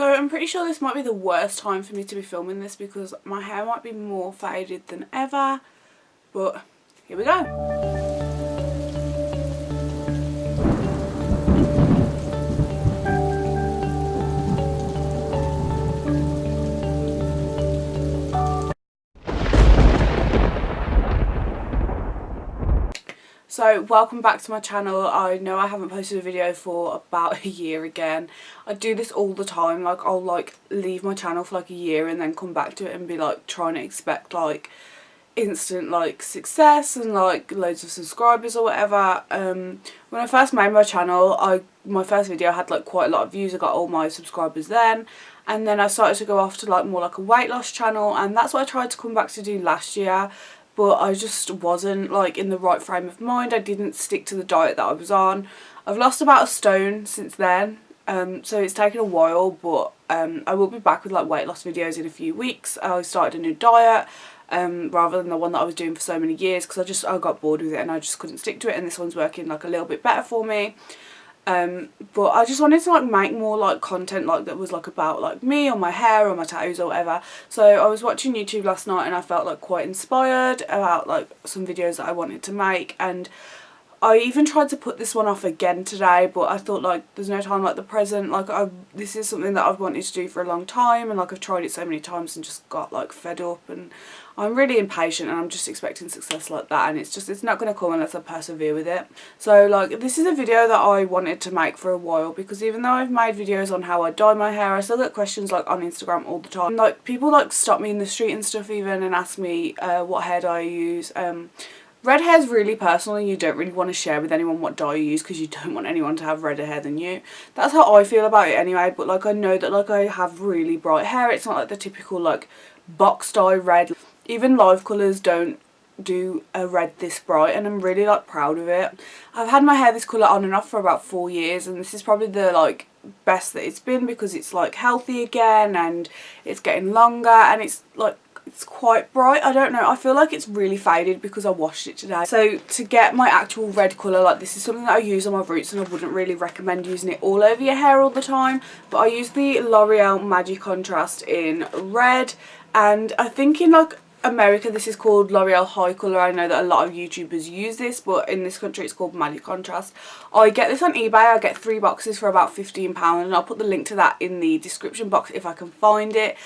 So I'm pretty sure this might be the worst time for me to be filming this because my hair might be more faded than ever, but here we go. So welcome back to my channel. I know I haven't posted a video for about a year again. I do this all the time, like I'll like leave my channel for like a year and then come back to it and be like trying to expect like instant like success and like loads of subscribers or whatever. When I first made my channel, my first video had like quite a lot of views. I got all my subscribers then, and then I started to go off to like more like a weight loss channel, and that's what I tried to come back to do last year. But I just wasn't like in the right frame of mind. I didn't stick to the diet that I was on. I've lost about a stone since then, so it's taken a while, but I will be back with like weight loss videos in a few weeks. I started a new diet rather than the one that I was doing for so many years because I got bored with it and I just couldn't stick to it, and this one's working like a little bit better for me. But I just wanted to like make more like content like that was like about like me or my hair or my tattoos or whatever. So I was watching YouTube last night and I felt like quite inspired about like some videos that I wanted to make, and I even tried to put this one off again today, but I thought like there's no time like the present. Like this is something that I've wanted to do for a long time, and like I've tried it so many times and just got like fed up, and I'm really impatient and I'm just expecting success like that, and it's not going to come unless I persevere with it. So like this is a video that I wanted to make for a while, because even though I've made videos on how I dye my hair, I still get questions like on Instagram all the time. Like people like stop me in the street and stuff even and ask me what hair dye I use. Red hair is really personal and you don't really want to share with anyone what dye you use because you don't want anyone to have redder hair than you. That's how I feel about it anyway, but like I know that like I have really bright hair. It's not like the typical like box dye red. Even live colours don't do a red this bright, and I'm really like proud of it. I've had my hair this colour on and off for about 4 years, and this is probably the like best that it's been because it's like healthy again and it's getting longer and it's like it's quite bright. I don't know, I feel like it's really faded because I washed it today. So to get my actual red colour, like this is something that I use on my roots, and I wouldn't really recommend using it all over your hair all the time, but I use the L'Oreal MAJICONTRAST in red, and I think in like America this is called L'Oreal High Colour. I know that a lot of YouTubers use this, but in this country it's called MAJICONTRAST. I get this on eBay. I get 3 boxes for about £15, and I'll put the link to that in the description box if I can find it.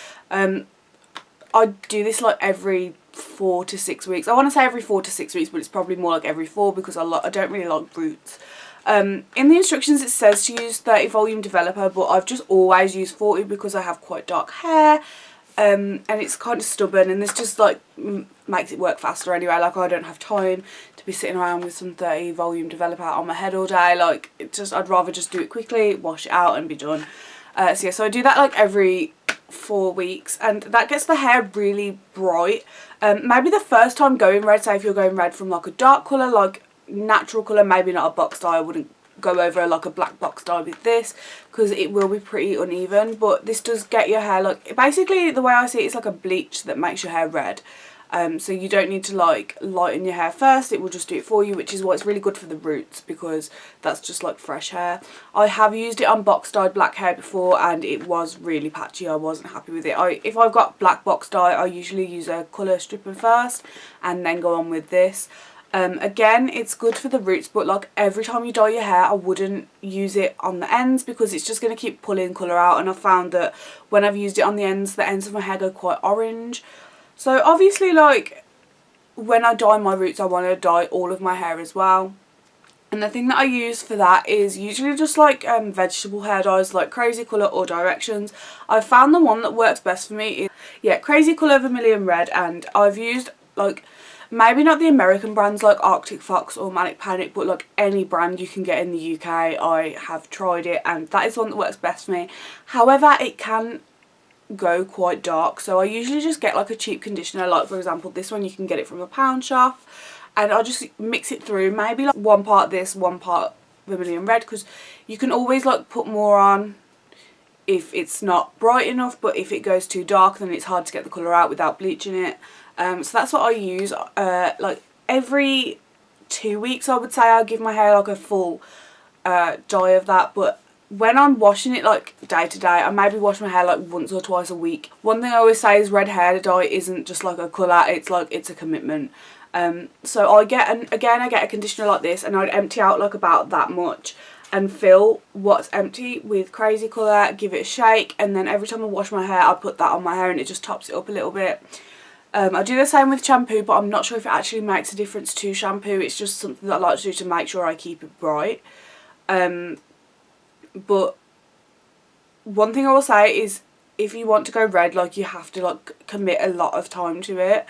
I do this like every 4 to 6 weeks. I want to say every 4 to 6 weeks, but it's probably more like every 4 because I don't really like roots. In the instructions it says to use 30 volume developer, but I've just always used 40 because I have quite dark hair. And it's kind of stubborn, and this just like makes it work faster anyway. Like I don't have time to be sitting around with some 30 volume developer on my head all day. Like I'd rather just do it quickly, wash it out and be done. So yeah, so I do that like every 4 weeks, and that gets the hair really bright. Maybe the first time going red, say if you're going red from like a dark colour, like natural colour, maybe not a box dye, I wouldn't go over like a black box dye with this because it will be pretty uneven, but this does get your hair like, basically the way I see it, it's like a bleach that makes your hair red. So you don't need to like lighten your hair first, it will just do it for you, which is why it's really good for the roots because that's just like fresh hair. I have used it on box dyed black hair before and it was really patchy. I wasn't happy with it. If I've got black box dye, I usually use a colour stripper first and then go on with this. Again, it's good for the roots, but like every time you dye your hair, I wouldn't use it on the ends because it's just going to keep pulling colour out, and I've found that when I've used it on the ends of my hair go quite orange. So obviously like when I dye my roots, I want to dye all of my hair as well. And the thing that I use for that is usually just like vegetable hair dyes like Crazy Colour or Directions. I've found the one that works best for me is, yeah, Crazy Colour Vermillion Red, and I've used like maybe not the American brands like Arctic Fox or Manic Panic, but like any brand you can get in the UK. I have tried it and that is the one that works best for me. However, it can go quite dark, so I usually just get like a cheap conditioner, like for example this one, you can get it from a pound shop, and I'll just mix it through, maybe like 1 part this, 1 part Vermillion Red, because you can always like put more on if it's not bright enough, but if it goes too dark then it's hard to get the colour out without bleaching it. So that's what I use. Like every 2 weeks I would say I'll give my hair like a full dye of that, but when I'm washing it like day to day, I maybe wash my hair like once or twice a week. One thing I always say is red hair dye isn't just like a colour, it's like, it's a commitment. So I get, I get a conditioner like this, and I'd empty out like about that much and fill what's empty with crazy colour, give it a shake, and then every time I wash my hair I put that on my hair and it just tops it up a little bit. I do the same with shampoo, but I'm not sure if it actually makes a difference to shampoo. It's just something that I like to do to make sure I keep it bright. But one thing I will say is, if you want to go red, like, you have to like commit a lot of time to it.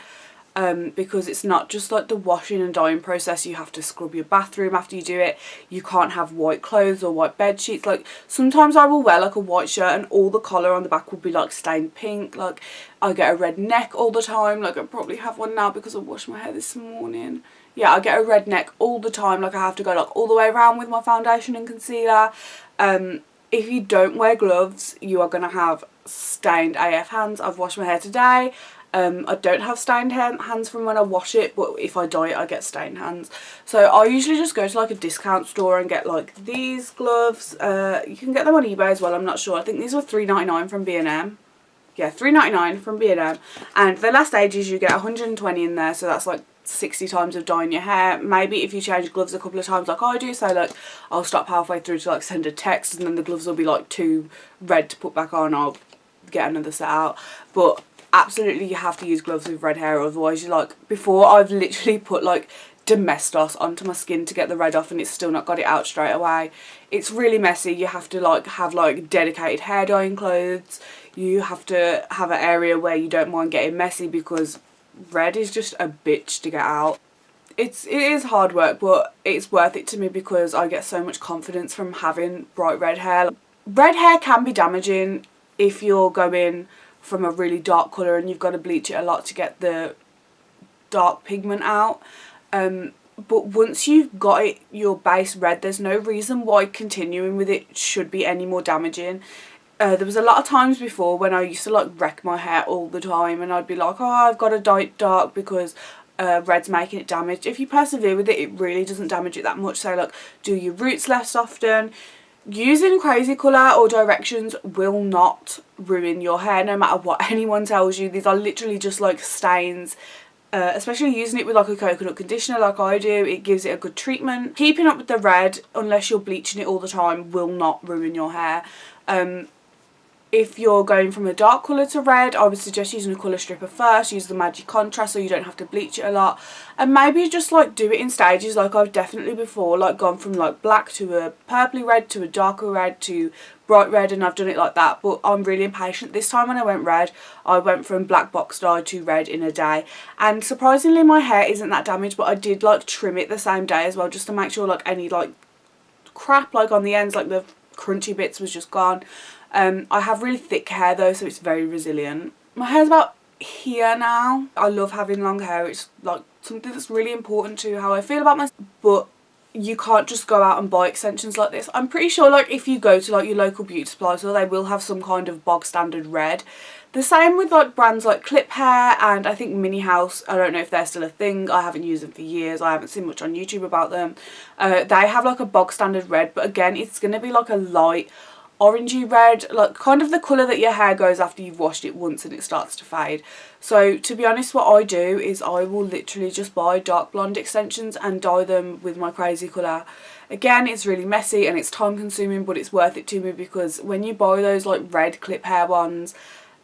Because it's not just like the washing and dyeing process. You have to scrub your bathroom after you do it. You can't have white clothes or white bed sheets. Like, sometimes I will wear like a white shirt and all the collar on the back will be like stained pink. Like, I get a red neck all the time. Like, I probably have one now because I washed my hair this morning. Yeah, I get a red neck all the time. Like, I have to go like all the way around with my foundation and concealer. If you don't wear gloves, you are going to have stained AF hands. I've washed my hair today. I don't have stained hands from when I wash it, but if I dye it I get stained hands. So I usually just go to like a discount store and get like these gloves. You can get them on eBay as well, I'm not sure. I think these were $3.99 from B&M. Yeah, $3.99 from B&M. And they last ages. You get 120 in there, so that's like 60 times of dyeing your hair. Maybe if you change gloves a couple of times like I do, so like I'll stop halfway through to like send a text and then the gloves will be like too red to put back on, I'll get another set out. But absolutely you have to use gloves with red hair, otherwise you like, before I've literally put like Domestos onto my skin to get the red off and it's still not got it out straight away. It's really messy. You have to like have like dedicated hair dyeing clothes. You have to have an area where you don't mind getting messy, because red is just a bitch to get out. It is hard work, but it's worth it to me because I get so much confidence from having bright red hair. Red hair can be damaging if you're going from a really dark colour and you've got to bleach it a lot to get the dark pigment out. But once you've got it, your base red, there's no reason why continuing with it should be any more damaging. There was a lot of times before when I used to like wreck my hair all the time and I'd be like, oh, I've got to dye it dark because red's making it damaged. If you persevere with it, it really doesn't damage it that much. So like, do your roots less often. Using crazy colour or directions will not ruin your hair, no matter what anyone tells you. These are literally just like stains. Especially using it with like a coconut conditioner like I do, it gives it a good treatment. Keeping up with the red, unless you're bleaching it all the time, will not ruin your hair. If you're going from a dark colour to red, I would suggest using a colour stripper first. Use the MAJICONTRAST so you don't have to bleach it a lot. And maybe just like do it in stages, like I've definitely before like gone from like black to a purpley red to a darker red to bright red, and I've done it like that. But I'm really impatient. This time when I went red, I went from black box dye to red in a day. And surprisingly my hair isn't that damaged, but I did like trim it the same day as well, just to make sure like any like crap like on the ends, like the crunchy bits, was just gone. I have really thick hair though, so it's very resilient. My hair's about here now. I love having long hair. It's like something that's really important to how I feel about myself. But you can't just go out and buy extensions like this. I'm pretty sure like if you go to like your local beauty supply store, they will have some kind of bog standard red. The same with like brands like Clip Hair and I think Mini House. I don't know if they're still a thing. I haven't used them for years. I haven't seen much on YouTube about them. They have like a bog standard red, but again it's going to be like a light orangey red, like kind of the colour that your hair goes after you've washed it once and it starts to fade. So to be honest, what I do is I will literally just buy dark blonde extensions and dye them with my crazy colour. Again, it's really messy and it's time consuming, but it's worth it to me because when you buy those like red clip hair ones,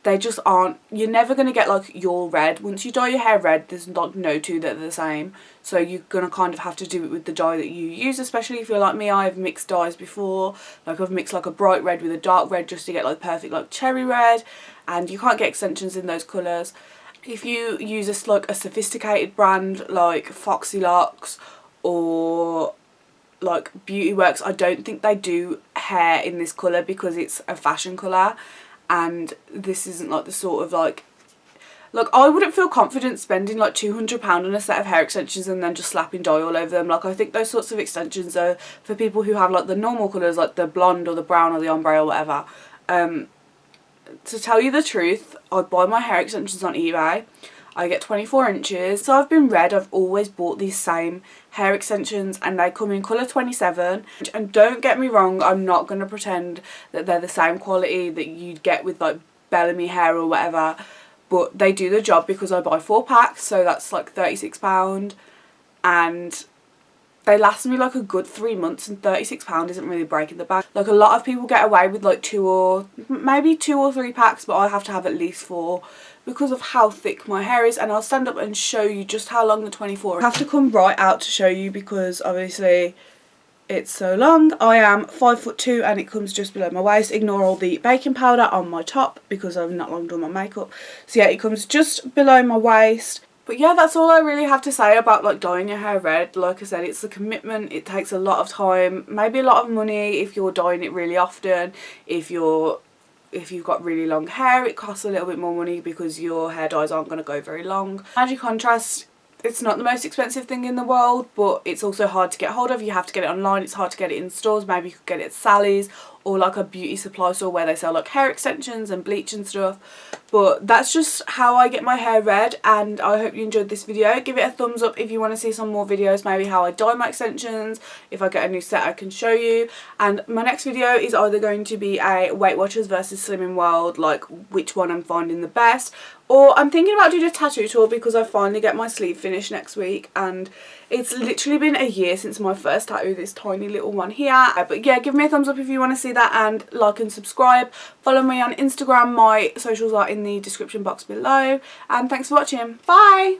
they just aren't, you're never going to get like your red. Once you dye your hair red, there's like no two that are the same. So you're going to kind of have to do it with the dye that you use, especially if you're like me. I've mixed dyes before. Like I've mixed like a bright red with a dark red just to get like perfect like cherry red, and you can't get extensions in those colours. If you use a sophisticated brand like Foxy Locks or like Beauty Works, I don't think they do hair in this colour because it's a fashion colour. And this isn't like the sort of like I wouldn't feel confident spending like £200 on a set of hair extensions and then just slapping dye all over them. Like I think those sorts of extensions are for people who have like the normal colours, like the blonde or the brown or the ombre or whatever. To tell you the truth, I buy my hair extensions on eBay. I get 24 inches. So I've been red, I've always bought these same hair extensions and they come in colour 27. And don't get me wrong, I'm not going to pretend that they're the same quality that you'd get with like Bellamy hair or whatever, but they do the job because I buy 4 packs, so that's like £36, and they last me like a good 3 months, and £36 isn't really breaking the bank. Like a lot of people get away with like 2 or 3 packs, but I have to have at least 4 because of how thick my hair is. And I'll stand up and show you just how long the 24 is. I have to come right out to show you because obviously it's so long. I am 5'2" and it comes just below my waist. Ignore all the baking powder on my top because I've not long done my makeup. So yeah, it comes just below my waist. But yeah, that's all I really have to say about like dyeing your hair red. Like I said, it's a commitment. It takes a lot of time, maybe a lot of money if you're dyeing it really often. If you've got really long hair, it costs a little bit more money because your hair dyes aren't going to go very long. MAJICONTRAST, it's not the most expensive thing in the world, but it's also hard to get hold of. You have to get it online. It's hard to get it in stores. Maybe you could get it at Sally's or like a beauty supply store where they sell like hair extensions and bleach and stuff. But that's just how I get my hair red, and I hope you enjoyed this video. Give it a thumbs up if you want to see some more videos, maybe how I dye my extensions. If I get a new set I can show you. And my next video is either going to be a Weight Watchers versus Slimming World, like which one I'm finding the best, or I'm thinking about doing a tattoo tour because I finally get my sleeve finished next week, and it's literally been a year since my first tattoo, this tiny little one here. But yeah, give me a thumbs up if you want to see that, and like and subscribe. Follow me on Instagram. My socials are in the description box below, and thanks for watching. Bye!